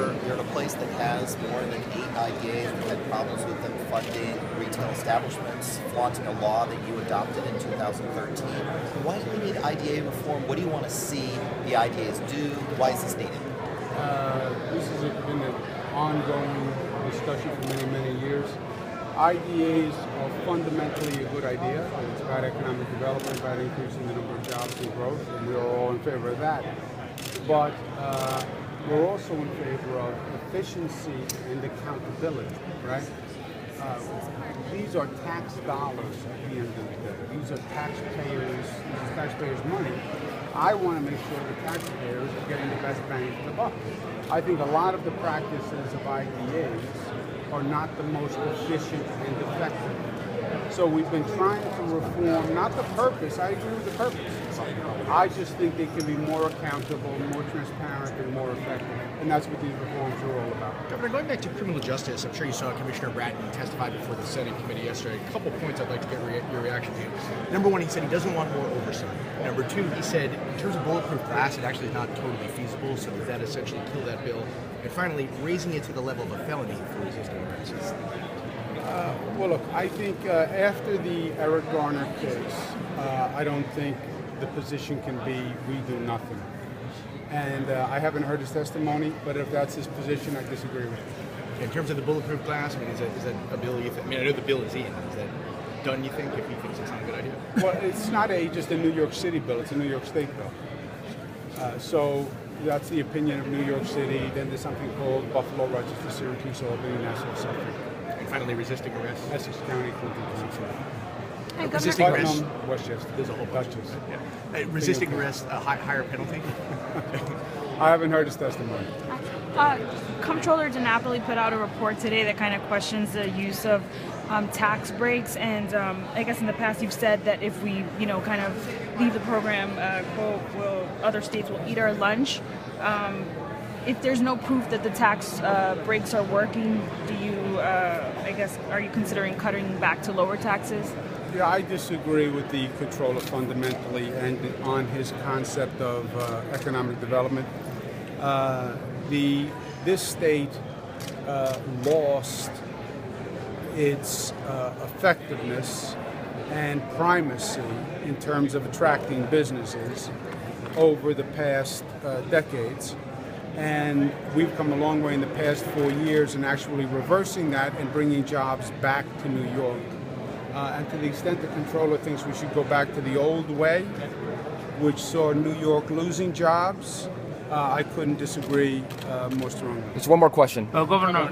you're in a place that has more than 8 IDAs. We've had problems with them funding retail establishments, flaunting a law that you adopted in 2013. Why do we need IDA reform? What do you want to see the IDAs do? Why is this needed? This has been an ongoing discussion for many, many years. IDAs are fundamentally a good idea. It's about economic development, about increasing the number of jobs and growth, and we're all in favor of that. But we're also in favor of efficiency and accountability, right? These are tax dollars at the end of the day. These are taxpayers' money. I want to make sure the taxpayers are getting the best bang for the buck. I think a lot of the practices of IDAs are not the most efficient and effective. So we've been trying to reform, not the purpose, I agree with the purpose. I just think they can be more accountable, more transparent, and more effective. And that's what these reforms are all about. Governor, going back to criminal justice, I'm sure you saw Commissioner Bratton testify before the Senate committee yesterday. A couple points I'd like to get your reaction to. Number one, he said he doesn't want more oversight. Number two, he said in terms of bulletproof glass, it actually is not totally feasible, so does that essentially kill that bill? And finally, raising it to the level of a felony for resisting arrest. Well, look, I think after the Eric Garner case, I don't think the position can be we do nothing. And I haven't heard his testimony, but if that's his position, I disagree with him. In terms of the bulletproof glass, I mean, is that a bill you think? I mean, I know the bill is in. Is that done, you think, if he thinks it's not a good idea? Well, it's not just a New York City bill, it's a New York State bill. So that's the opinion of New York City. Then there's something called Buffalo, Rochester, Syracuse, Albany, Nassau, Suffolk. And finally, resisting arrest. Essex County, Clinton County. Resisting arrest. Westchester. There's a whole bunch. Yeah. Resisting arrest, a higher penalty? I haven't heard his testimony. Comptroller DiNapoli put out a report today that kind of questions the use of tax breaks, and I guess in the past you've said that if we, kind of leave the program, quote, other states will eat our lunch. If there's no proof that the tax breaks are working, do you, are you considering cutting back to lower taxes? Yeah, I disagree with the controller fundamentally and on his concept of economic development. This state lost its effectiveness and primacy in terms of attracting businesses over the past decades. And we've come a long way in the past 4 years in actually reversing that and bringing jobs back to New York. And to the extent the controller thinks we should go back to the old way, which saw New York losing jobs, I couldn't disagree more strongly. Just one more question. Governor.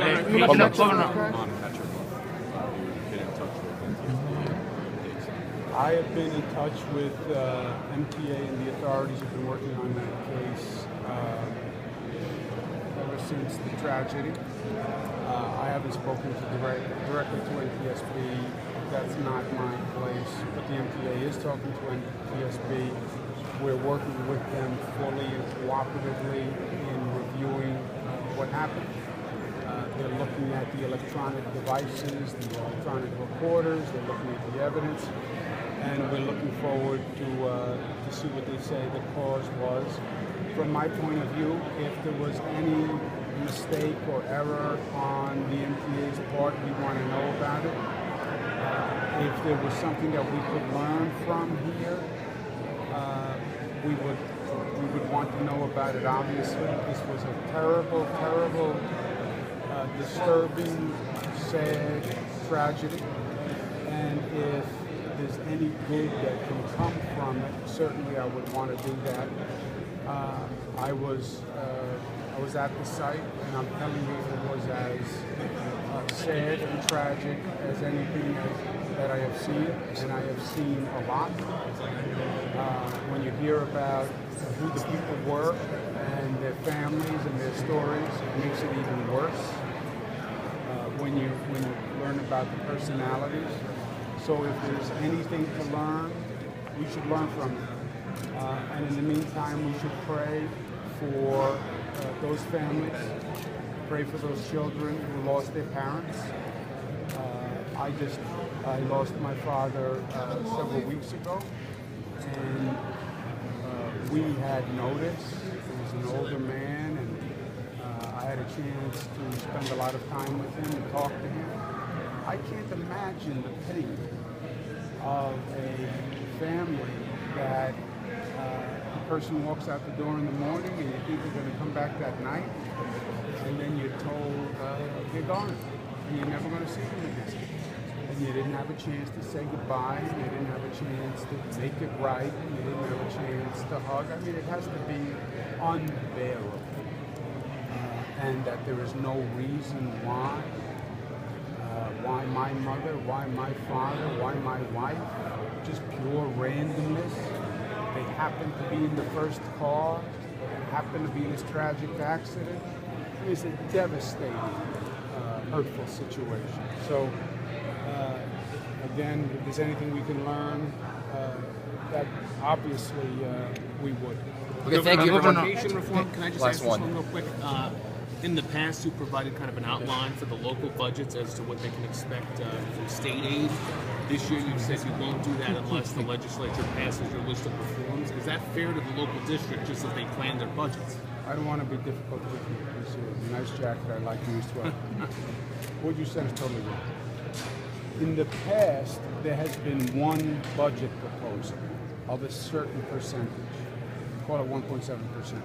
I have been in touch with MTA and the authorities have been working on that case ever since the tragedy. I haven't spoken directly to NTSB. That's not my place, but the MTA is talking to NTSB. We're working with them fully and cooperatively in reviewing what happened. They're looking at the electronic devices, the electronic recorders, they're looking at the evidence, and we're looking forward to see what they say the cause was. From my point of view, if there was any mistake or error on the MTA's part, we want to know about it. If there was something that we could learn from here, we would want to know about it. Obviously, this was a terrible, terrible, disturbing, sad tragedy. And if there's any good that can come from it, certainly I would want to do that. I was at the site, and I'm telling you, it was as sad and tragic as anything that I have seen, and I have seen a lot. When you hear about who the people were and their families and their stories, it makes it even worse. When you learn about the personalities. So if there's anything to learn, we should learn from it. And in the meantime, we should pray for those families, pray for those children who lost their parents. I lost my father several weeks ago, and we had noticed. He was an older man, and I had a chance to spend a lot of time with him and talk to him. I can't imagine the pain of a family that the person walks out the door in the morning and you think they're going to come back that night, and then you're told they're gone and you're never going to see them again. And you didn't have a chance to say goodbye, you didn't have a chance to make it right, you didn't have a chance to hug. I mean, it has to be unbearable. And that there is no reason why my mother, why my father, why my wife, just pure randomness. They happen to be in the first car, they happen to be in this tragic accident. It's a devastating, hurtful situation. So, again, if there's anything we can learn, that obviously we would. Okay, thank you. Education reform. Can I just Last ask this one. one real quick? In the past, you provided kind of an outline for the local budgets as to what they can expect from state aid. This year, you said you won't do that unless the legislature passes your list of reforms. Is that fair to the local district, just as they plan their budgets? I don't want to be difficult with you. It's a nice jacket. I like you as well. What you said is totally wrong. In the past, there has been one budget proposal of a certain percentage, call it 1.7%.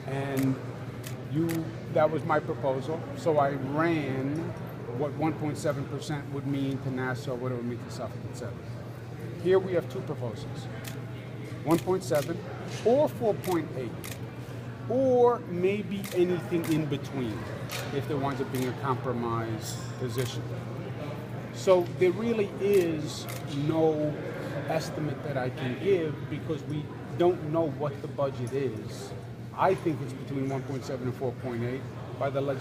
And that was my proposal. So I ran what 1.7% would mean to Nassau, what it would mean to Suffolk, etc. Here we have two proposals, 1.7 or 4.8, or maybe anything in between if there winds up being a compromise position. So there really is no estimate that I can give because we don't know what the budget is. I think it's between 1.7 and 4.8. By the way,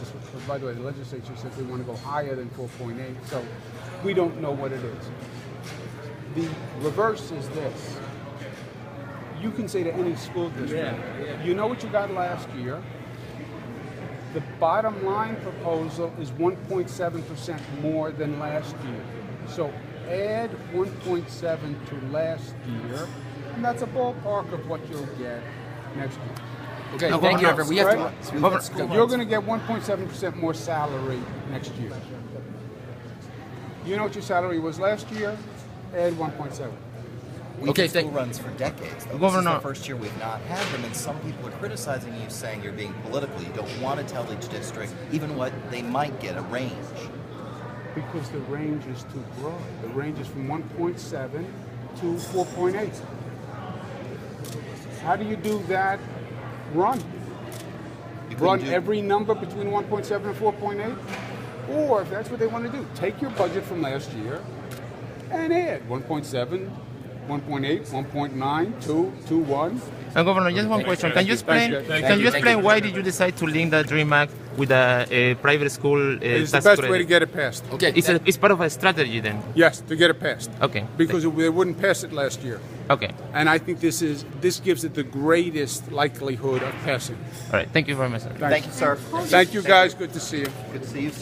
the legislature said they want to go higher than 4.8, so we don't know what it is. The reverse is this. You can say to any school district, you know what you got last year. The bottom line proposal is 1.7% more than last year. So add 1.7 to last year, and that's a ballpark of what you'll get next year. Okay, thank you, everyone. We have Right? You're going to get 1.7% more salary next year. You know what your salary was last year? Add 1.7. We've had school runs for decades. Though. This is Governor. the first year we've not had them, and some people are criticizing you, saying you're being political. You don't want to tell each district even what they might get, a range. Because the range is too broad. The range is from 1.7 to 4.8. How do you do that run? Run every number between 1.7 and 4.8? Or if that's what they want to do, take your budget from last year and add 1.7, 1.8, 1.9, 2, 2, 1. Governor, just one question. Can you explain why did you decide to link the DREAM Act with a private school It's the tax best credit? way to get it passed. Okay. It's part of a strategy then. Yes, to get it passed. Okay. Because they wouldn't pass it last year. Okay. And I think this gives it the greatest likelihood of passing. All right. Thank you very much, sir. Thank you, sir. Thank you, guys. Good to see you. Good to see you, sir.